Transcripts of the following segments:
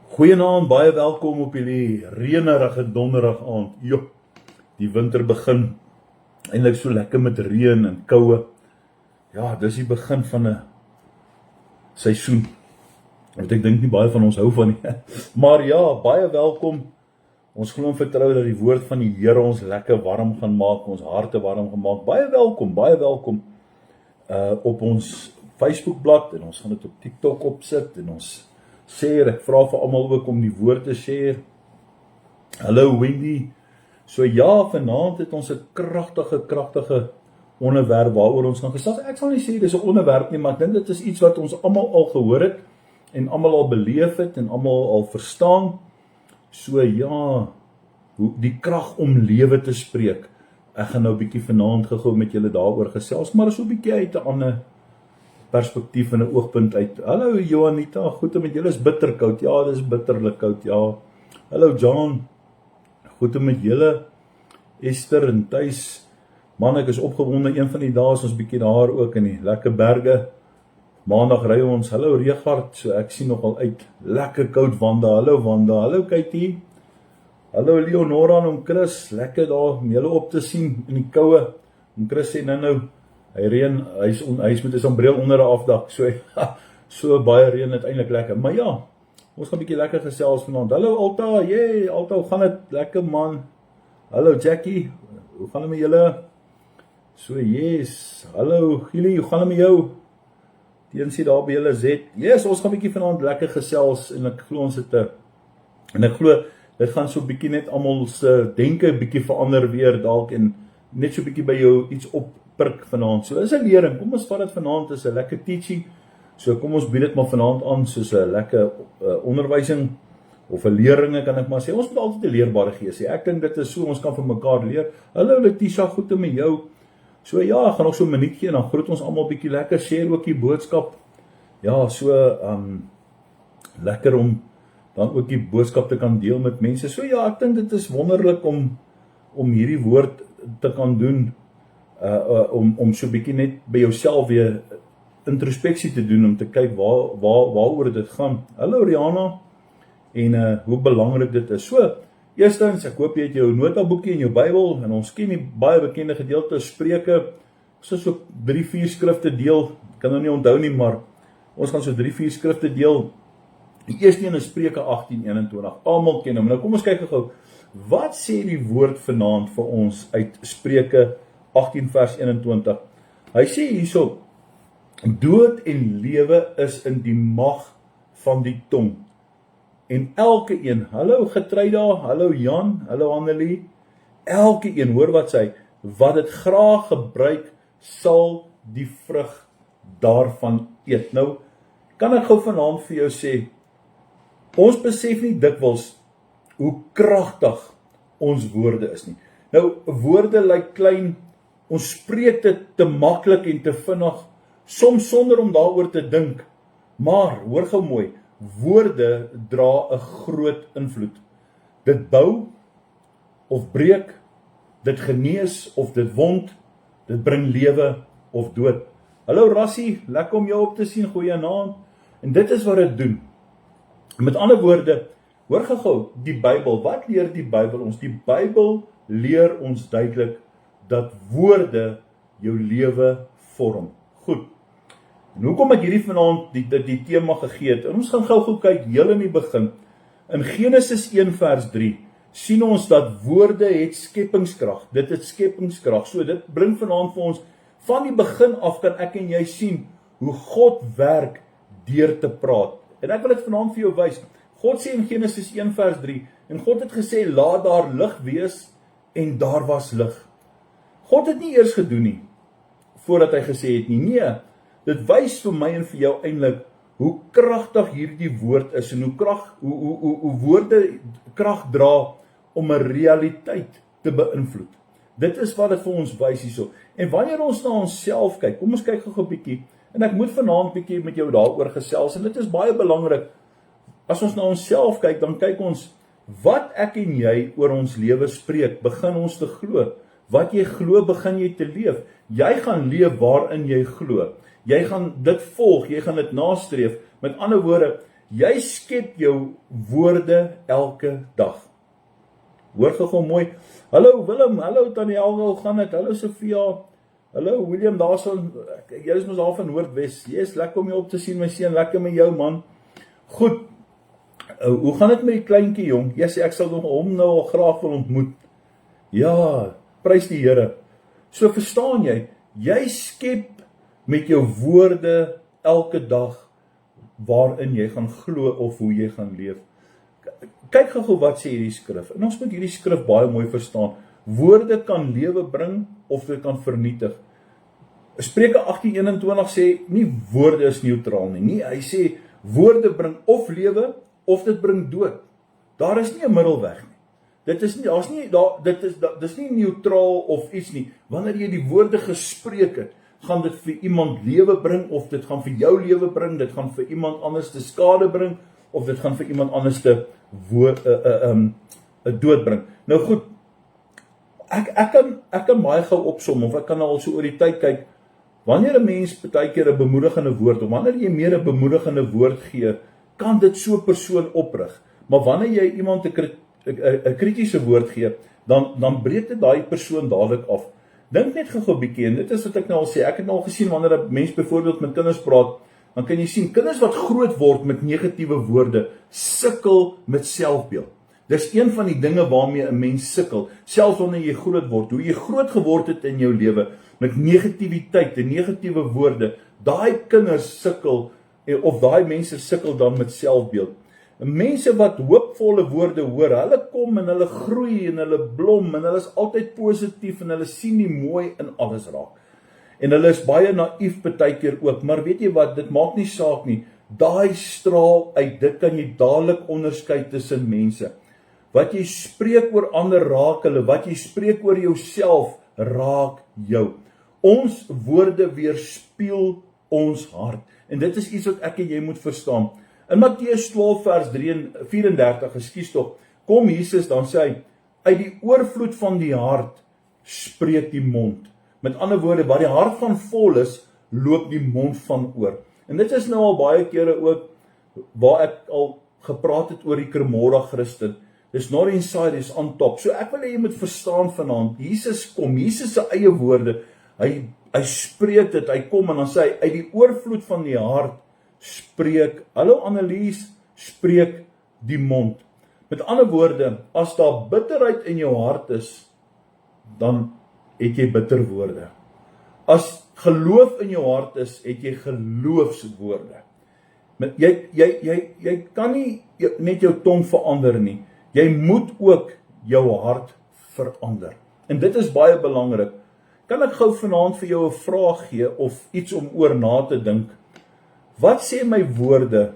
Goeienaand, baie welkom op hierdie reënerige donderdag aand. Jo, die winter begin. Eintlik so lekker met reën en koue. Ja, dis die begin van 'n seisoen. Wat ek dink nie baie van ons hou van nie. Maar ja, baie welkom. Ons glo en vertrou dat die woord van die Here ons lekker warm gaan maak, ons harte warm gaan maak. Baie welkom op ons Facebookblad en ons gaan dit op TikTok opsit en ons share. Ek vra vir almal ook om die woord te share. Hallo Wendy. So ja, vanaand het ons 'n kragtige onderwerp waaroor ons gaan gesels. Ek sal nie sê dis 'n onderwerp nie, maar ek dink dit is iets wat ons almal al gehoor het en almal al beleef het en almal al verstaan. So ja, die krag om lewe te spreek. Ek gaan nou 'n bietjie vanaand gou met julle daaroor gesels, maar so 'n bietjie uit 'n ander perspektief en 'n oogpunt uit. Hallo Johanita, goed om met julle. Is bitterkoud. Ja, dis bitterlik koud. Ja. Hallo John. Goed om met julle. Esther en Thys. Man, ek is opgewonde. Een van die dae is ons bietjie daar ook in die lekker berge. Maandag ry ons. Hallo Regard. So ek sien nogal uit. Lekker koud Wanda. Hallo Wanda. Hallo Katie. Hallo Leonora en Chris. Lekker daar om julle op te sien in die koue. En Chris sê nou hy reën, hy is met 'n sombreel onder 'n afdak, so baie reën uiteindelik lekker. Maar ja, ons gaan 'n bietjie lekker gesels vanaand. Hallo Alta, Alta, hoe gaan dit? Lekker man. Hallo Jackie, hoe gaan dit met julle? So yes, hallo Gili, hoe gaan dit met jou? Teensie daar by julle Z. Yes, ons gaan 'n bietjie vanaand lekker gesels en ek glo ons het en ek glo dit gaan so 'n bietjie net almal se denke 'n bietjie verander weer dalk en net so 'n bietjie by jou iets opprik vanaand. So is 'n lering. Kom ons vat dit vanaand as 'n lekker teaching. So kom ons bied dit maar vanaand aan soos 'n lekker onderwysing of 'n leringe kan ek maar sê. Ons moet altyd 'n leerbare gees hê. Ek dink dit is so ons kan van mekaar leer. Hallo Letitia, goed met jou. So ja, gaan nog so 'n minuut gee en dan groet ons almal bietjie lekker, share ook die boodskap. Ja, so lekker om dan ook die boodskap te kan deel met mense. So ja, ek dink dit is wonderlik om hierdie woord te kan doen. Om so 'n bietjie net by jouself weer introspeksie te doen, om te kyk waaroor dit gaan. Hallo Rihanna, en hoe belangrik dit is. So, eerstens, ek hoop jy het jou notaboekie en jou Bybel, en ons ken die baie bekende gedeelte Spreuke. Ons gaan so 3-4 skrifte deel, ek kan nou nie onthou nie, maar ons gaan so 3-4 skrifte deel. Die eerste een is Spreuke 18:21, almal ken hom. Nou kom ons kyk gou, wat sê die woord vanaand vir ons uit Spreuke 18 vers 21. Hy sê hierso, dood en lewe is in die mag van die tong. En elke een, hallo Getruida, hallo Jan, hallo Annelie, elke een, hoor wat sê, wat dit graag gebruik, sal die vrug daarvan eet. Nou, kan ek gou vanaand vir jou sê, ons besef nie dikwels hoe kragtig ons woorde is nie. Nou, woorde lyk klein. Ons spreek dit te maklik en te vinnig, soms sonder om daaroor te dink. Maar, hoor gou mooi, woorde dra 'n groot invloed. Dit bou of breek, dit genees of dit wond, dit bring lewe of dood. Hallo Rassie, lekker om jou op te sien, goeienaand. En dit is wat dit doen. Met ander woorde, hoor gou, die Bybel, wat leer die Bybel ons? Die Bybel leer ons duidelik dat woorde jou lewe vorm. Goed. En hoekom ek hierdie vanaand die tema gegee het? En ons gaan gou kyk heel in die begin. In Genesis 1 vers 3 sien ons dat woorde het skepingskrag. Dit het skepingskrag. So dit bring vanaand vir ons van die begin af kan ek en jy sien hoe God werk deur te praat. En ek wil dit vanaand vir jou wys. God sê in Genesis 1 vers 3 en God het gesê laat daar lig wees en daar was lig. God het nie eers gedoen nie, voordat hy gesê het nie. Nee, dit wys vir my en vir jou eintlik, hoe kragtig hierdie woord is, en hoe woorde krag dra, om 'n realiteit te beïnvloed. Dit is wat dit vir ons wys hierso. En wanneer ons na onsself kyk, kom ons kyk gou 'n bietjie, en ek moet vanaand bietjie met jou daaroor gesels, en dit is baie belangrik, as ons na onsself kyk, dan kyk ons, wat ek en jy oor ons lewe spreek, begin ons te glo. Wat jy glo, begin jy te leef. Jy gaan leef waarin jy glo. Jy gaan dit volg, jy gaan dit nastreef. Met ander woorde, Jy skep jou woorde elke dag. Hoor gou mooi. Hallo Willem, hallo Tannie Helga, hoe gaan dit? Hallo Sofia. Hallo William, daarson. Jy is mos daar van Noordwes. Jy is lekker om jou op te sien, my seun, lekker met jou man. Goed. Hoe gaan dit met die kleintjie jong? Jy sê ek sal hom nou al graag wil ontmoet. Ja, prys die Here. So verstaan jy skep met jou woorde elke dag waarin jy gaan glo of hoe jy gaan leef. Kyk gou wat sê hierdie skrif. En ons moet hierdie skrif baie mooi verstaan. Woorde kan lewe bring of dit kan vernietig. Spreuke 18:21 sê nie woorde is neutraal nie. Hy sê woorde bring of lewe of dit bring dood. Daar is nie 'n middelweg nie. Dit is nie neutraal of iets nie. Wanneer jy die woorde gespreek het, gaan dit vir iemand lewe bring of dit gaan vir jou lewe bring, dit gaan vir iemand anders te skade bring of dit gaan vir iemand anders te dood bring. Nou goed, ek kan baie gou opsom of ek kan al so oor die tyd kyk. Wanneer 'n mens baie keer 'n bemoedigende woord of wanneer jy meer 'n bemoedigende woord gee, kan dit so 'n persoon oprig. Maar wanneer jy iemand 'n kritiese woord gee, dan breek dit daai persoon dadelik af. Dink net gou 'n bietjie, en dit is wat ek nou al sê. Ek het nou al gesien wanneer 'n mens byvoorbeeld met kinders praat, dan kan jy sien kinders wat groot word met negatiewe woorde sukkel met selfbeeld. Dis een van die dinge waarmee 'n mens sukkel, selfs wanneer jy groot word. Hoe jy groot geword het in jou lewe met negativiteit en negatiewe woorde, daai kinders sukkel of daai mense sukkel dan met selfbeeld. Mense wat hoopvolle woorde hoor, hulle kom en hulle groei en hulle blom en hulle is altyd positief en hulle sien die mooi in alles raak. En hulle is baie naïef partykeer ook, maar weet jy wat, dit maak nie saak nie. Daai straal uit, dit kan jy dadelik onderskei tussen mense. Wat jy spreek oor ander raak hulle, wat jy spreek oor jouself raak jou. Ons woorde weerspieël ons hart. En dit is iets wat ek en jy moet verstaan. In Matteus 12 vers 34, ekskuus tog, kom Jesus dan sê hy, uit die oorvloed van die hart spreek die mond. Met ander woorde, waar die hart van vol is, loop die mond van oor. En dit is nou al baie kere ook, waar ek al gepraat het oor die Cremora Christen. Dis not inside, is on top. So ek wil hê jy moet verstaan vanaand, Jesus kom, Jesus se eie woorde, hy spreek dit, hy kom en dan sê hy, uit die oorvloed van die hart spreek, hallo Annelies, spreek die mond. Met ander woorde, as daar bitterheid in jou hart is, dan het jy bitter woorde. As geloof in jou hart is, het jy geloofswoorde. Jy kan nie net jou tong verander nie. Jy moet ook jou hart verander. En dit is baie belangrik. Kan ek gou vanaand vir jou 'n vraag gee of iets om oor na te dink? Wat sê my woorde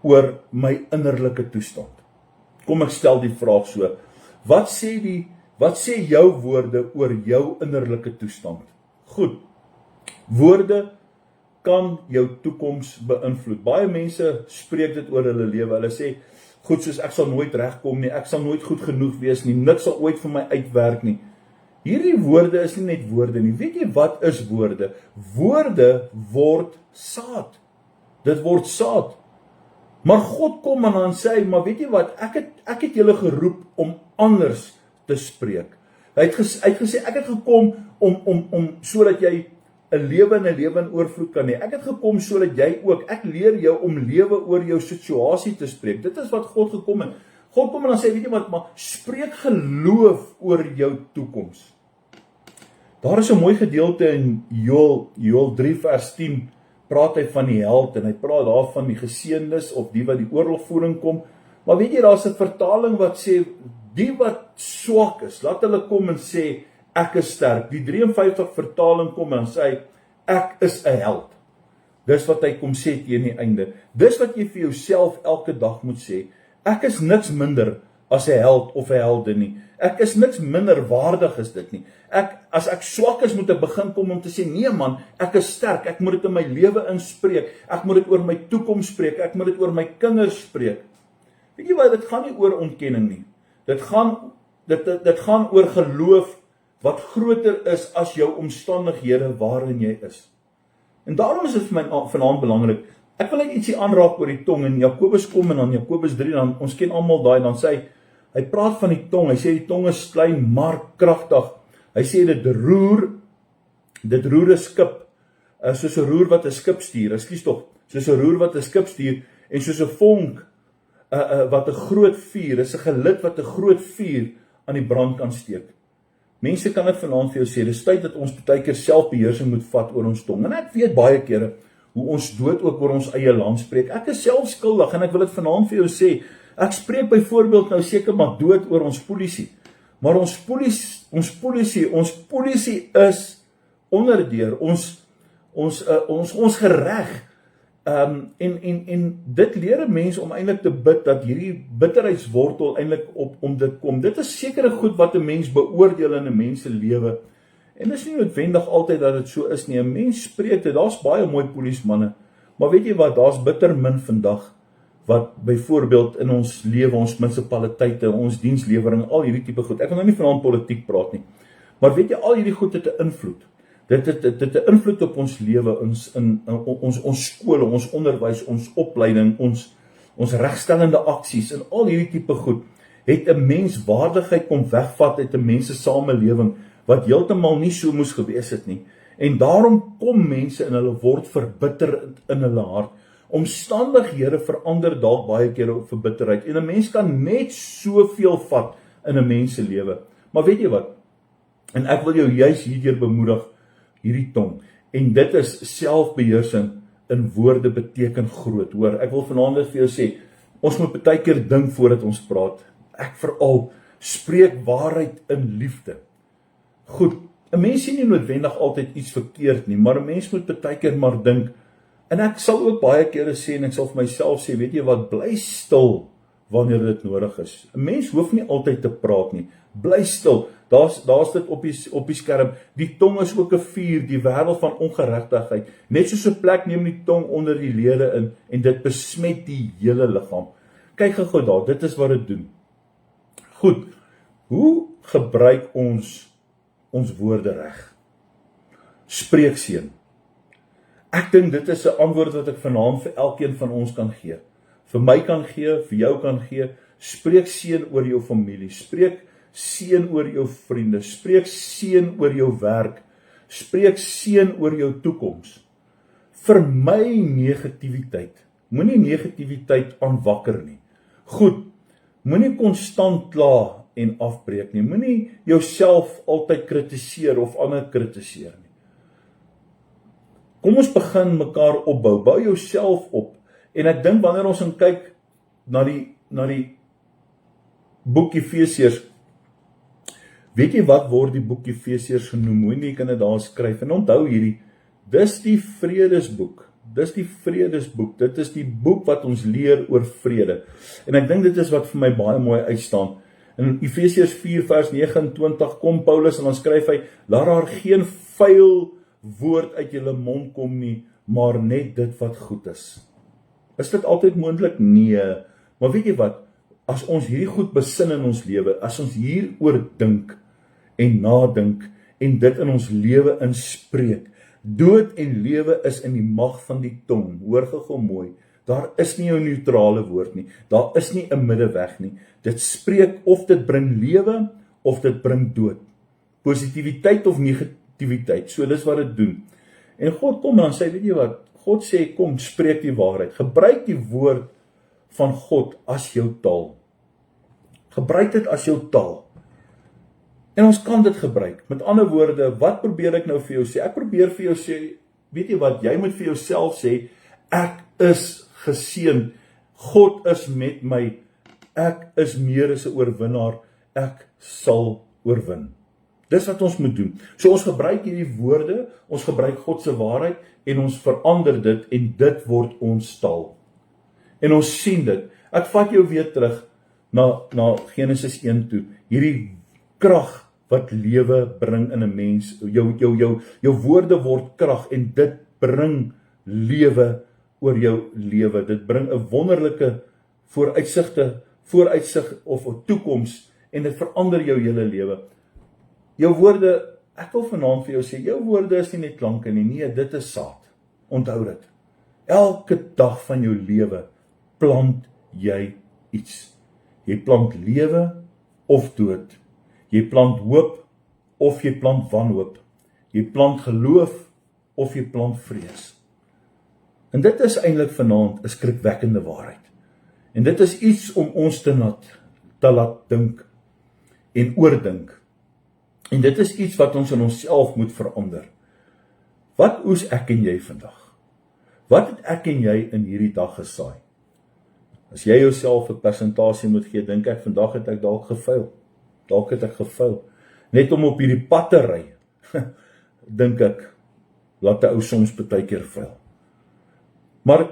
oor my innerlike toestand? Kom ek stel die vraag so. Wat sê jou woorde oor jou innerlike toestand? Goed. Woorde kan jou toekoms beïnvloed. Baie mense spreek dit oor hulle lewe. Hulle sê, goed, soos ek sal nooit regkom nie, ek sal nooit goed genoeg wees nie, niks sal ooit vir my uitwerk nie. Hierdie woorde is nie net woorde nie. Weet jy wat is woorde? Woorde word saad. Dit word saad. Maar God kom en dan sê hy, maar weet jy wat, ek het julle geroep om anders te spreek. Hy het gesê, ek het gekom om sodat jy 'n lewe in oorvloed kan hê. Ek het gekom sodat jy ook, ek leer jou om lewe oor jou situasie te spreek. Dit is wat God gekom het. God kom en dan sê, weet jy wat, maar spreek geloof oor jou toekoms. Daar is 'n mooi gedeelte in Joël 3 vers 10, praat hy van die held, en hy praat daar van die geseëndes, of die wat die oorlogvoering kom, maar weet jy, daar's 'n vertaling wat sê, die wat swak is, laat hulle kom en sê, ek is sterk. Die 53 vertaling kom en sê, ek is 'n held. Dis wat hy kom sê teen die einde. Dis wat jy vir jouself elke dag moet sê, ek is niks minder as 'n held of 'n heldin nie. Ek is niks minder waardig as dit nie. As ek swak is, moet ek begin kom om te sê, nee man, ek is sterk, ek moet dit in my lewe inspreek, ek moet dit oor my toekoms spreek, ek moet dit oor my kinders spreek. Weet jy wat, dit gaan nie oor ontkenning nie. Dit gaan oor geloof wat groter is as jou omstandighede waarin jy is. En daarom is dit vir my vanaand belangrik, Ek wil net ietsie aanraak oor die tong, en Jakobus kom en dan Jakobus 3, dan ons ken almal daai, dan sê hy praat van die tong, hy sê die tong is klein, maar kragtig. Hy sê dit roer 'n skip, soos 'n roer wat 'n skip stuur, soos 'n roer wat 'n skip stuur, en soos 'n vonk wat 'n groot vuur, is 'n gelid wat 'n groot vuur aan die brand kan steek. Mense kan dit vanaand vir jou sê, dis tyd dat ons baie keer selfbeheersing moet vat oor ons tong, en ek weet baie kere hoe ons dood ook oor ons eie land spreek. Ek is self skuldig, en ek wil dit vanaand vir jou sê, ek spreek byvoorbeeld nou seker maar dood oor ons polisie, maar ons polisie is onderdeur, ons gereg, en dit leer 'n mens om eintlik te bid, dat hierdie bitterheidswortel eintlik om dit kom. Dit is sekere goed wat 'n mens beoordeel in 'n mens se lewe, en dit is nie noodwendig altyd dat dit so is nie. 'n Mens spreek dit, daar's baie mooi polismanne, maar weet jy wat, daar's bitter min vandag, wat byvoorbeeld in ons lewe, ons munisipaliteite, ons dienslewering, al hierdie tipe goed, ek wil nou nie vanaand politiek praat nie, maar weet jy, al hierdie goed het 'n invloed. Dit het 'n invloed op ons lewe, ons skole, ons onderwys, ons opleiding, ons regstellende aksies, en al hierdie tipe goed, het 'n mens waardigheid kom wegvat uit 'n mens se samelewing, wat heeltemal nie so moes gewees het nie. En daarom kom mense en hulle word verbitter in hulle hart. Omstandighede verander dalk baie keer op verbitterheid, en 'n mens kan net soveel vat in 'n mens se lewe. Maar weet jy wat? En ek wil jou juis hierdeur bemoedig, hierdie tong. En dit is selfbeheersing in woorde beteken groot. Hoor, ek wil vanaand vir jou sê, ons moet baie keer dink voordat ons praat. Ek veral spreek waarheid in liefde. Goed, 'n mens sien nie noodwendig altyd iets verkeerd nie, maar 'n mens moet baie keer maar dink. En ek sal ook baie kere sê, en ek sal vir myself sê, weet jy wat, bly stil wanneer dit nodig is. 'n Mens hoef nie altyd te praat nie. Bly stil. Daar's dit op die skerm. Die tong is ook 'n vuur, die wêreld van ongeregtigheid. Net soos 'n plek neem die tong onder die lede in, en dit besmet die hele liggaam. Kyk gou daar, dit is wat dit doen. Goed, hoe gebruik ons woorde reg? Spreekseën. Ek dink dit is 'n antwoord wat ek vanaand vir elkeen van ons kan gee. Vir my kan gee, vir jou kan gee. Spreek seën oor jou familie, spreek seën oor jou vriende, spreek seën oor jou werk, spreek seën oor jou toekoms. Vermy negativiteit. Moenie negativiteit aanwakker nie. Goed, moenie konstant kla en afbreek nie. Moenie jouself altyd kritiseer of ander kritiseer nie. Kom ons begin mekaar opbou, bou jouself op. En ek dink wanneer ons kyk na die boek Efesiërs, weet jy wat word die boek Efesiërs genoem? Hoe jy kan dit daar skryf, en onthou hierdie, dis die vredesboek, dit is die boek wat ons leer oor vrede, en ek dink dit is wat vir my baie mooi uitstaan. In Efesiërs 4 vers 29 kom Paulus en dan skryf hy, laat daar geen vuil woord uit julle mond kom nie, maar net dit wat goed is. Is dit altyd moontlik? Nee, maar weet jy wat, as ons hierdie goed besin in ons lewe, as ons hieroor dink en nadink en dit in ons lewe inspreek, dood en lewe is in die mag van die tong. Hoor gou mooi, daar is nie 'n neutrale woord nie, daar is nie 'n middeweg nie. Dit spreek of dit bring lewe of dit bring dood. Positiwiteit of negativiteit, so dis wat dit doen. En God kom dan sê, weet jy wat, God sê, kom, spreek die waarheid. Gebruik die woord van God as jou taal. Gebruik dit as jou taal. En ons kan dit gebruik. Met ander woorde, wat probeer ek nou vir jou sê? Ek probeer vir jou sê, weet jy wat, jy moet vir jouself sê, ek is geseën, God is met my, ek is meer as 'n oorwinnaar, ek sal oorwin. Dis wat ons moet doen. So ons gebruik hierdie woorde, ons gebruik God se waarheid, en ons verander dit, en dit word ons taal. En ons sien dit. Ek vat jou weer terug na Genesis 1 toe. Hierdie krag wat lewe bring in 'n mens. Jou woorde word krag, en dit bring lewe oor jou lewe. Dit bring 'n wonderlike vooruitsig of 'n toekoms, en dit verander jou hele lewe. Jou woorde, ek wil vanaand vir jou sê, jou woorde is nie net klanke nie, nee, dit is saad. Onthou dit. Elke dag van jou lewe plant jy iets. Jy plant lewe of dood. Jy plant hoop of jy plant wanhoop. Jy plant geloof of jy plant vrees. En dit is eintlik vanaand 'n skrikwekkende waarheid. En dit is iets om ons te laat dink en oordink. En dit is iets wat ons in onsself moet verander. Wat oes ek en jy vandag? Wat het ek en jy in hierdie dag gesaai? As jy jouself 'n persentasie moet gee, dink ek vandag het ek dalk gefaal. Dalk het ek gefaal. Net om op hierdie pad te ry, dink ek, laat 'n ou soms baie keer faal. Maar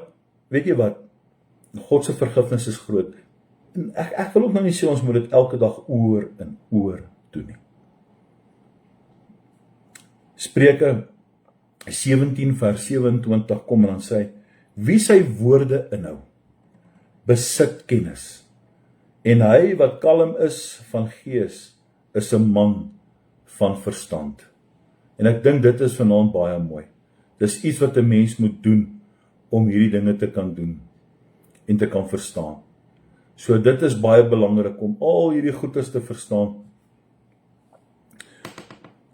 weet jy wat? God se vergifnis is groot. En ek wil ook nou nie sê ons moet dit elke dag oor en oor doen nie. Spreuke 17 vers 27 kom en dan sê hy, wie sy woorde inhou, besit kennis. En hy wat kalm is van gees, is 'n man van verstand. En ek dink dit is vanaand baie mooi. Dis iets wat 'n mens moet doen om hierdie dinge te kan doen en te kan verstaan. So dit is baie belangrik om al hierdie goedes te verstaan.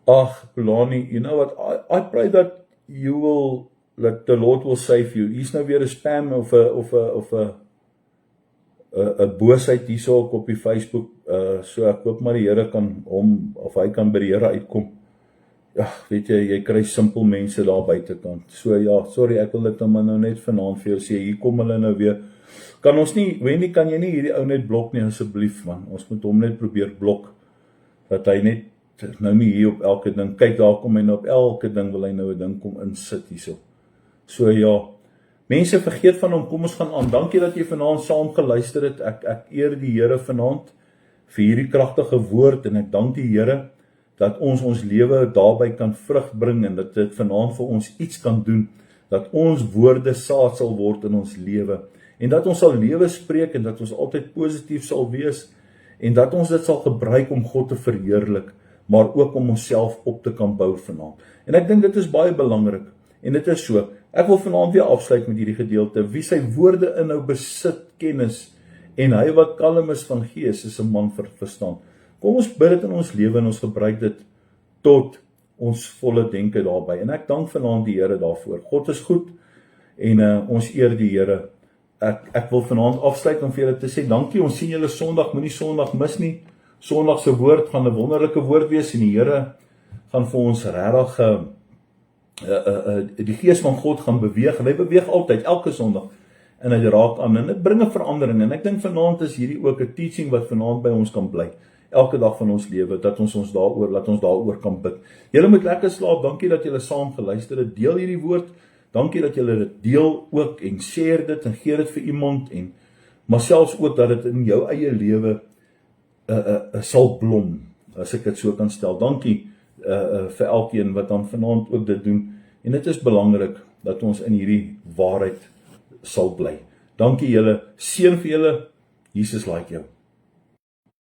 Ag, Polani, you know what, I pray that the Lord will save you. Hier's nou weer 'n spam of 'n boosheid hierso op die Facebook, so ek hoop maar die Here kan hom, of hy kan by die Here uitkom. Ja, weet jy kry simpel mense daar buitekant. So ja, sorry, ek wil dit nou net vanaand vir jou sê, hier kom hulle nou weer. Kan ons nie, Wendy, kan jy nie hierdie ou net blok nie asseblief man, ons moet hom net probeer blok, dat hy net nou nie hier op elke ding, kyk daar kom hy nou op elke ding, wil hy nou 'n ding kom insit hierso. So ja, mense vergeet van hom, kom ons gaan aan. Dankie dat jy vanaand saam geluister het. Ek eer die Here vanaand vir hierdie kragtige woord en ek dank die Here dat ons lewe daarby kan vrug bring en dat dit vanaand vir ons iets kan doen, dat ons woorde saad sal word in ons lewe en dat ons sal lewe spreek en dat ons altyd positief sal wees en dat ons dit sal gebruik om God te verheerlik, maar ook om onsself op te kan bou vanaand. En ek dink dit is baie belangrik en dit is so. Ek wil vanaand weer afsluit met hierdie gedeelte. Wie sy woorde inhou besit kennis en hy wat kalm is van gees is 'n man vir verstand. Kom ons bid dit in ons lewe en ons gebruik dit tot ons volle denke daarby. En ek dank vanaand die Here daarvoor. God is goed en ons eer die Here. Ek wil vanaand afsluit om vir julle te sê dankie. Ons sien julle Sondag, moenie Sondag mis nie. Sondag se woord gaan 'n wonderlike woord wees en die Here gaan vir ons regtig die gees van God gaan beweeg. En hy beweeg altyd, elke Sondag. En hy raak aan en dit bring 'n verandering. En ek dink vanaand is hierdie ook 'n teaching wat vanaand by ons kan bly. Elke dag van ons lewe, dat ons daaroor kan bid. Julle moet lekker slaap. Dankie dat julle saam geluister het. Deel hierdie woord. Dankie dat julle dit deel ook en share dit en gee dit vir iemand maar selfs ook dat dit in jou eie lewe sal blom, as ek dit so kan stel. Dankie vir elkeen wat dan vanaand ook dit doen. En dit is belangrik dat ons in hierdie waarheid sal bly. Dankie julle. Seën vir julle. Jesus like jou.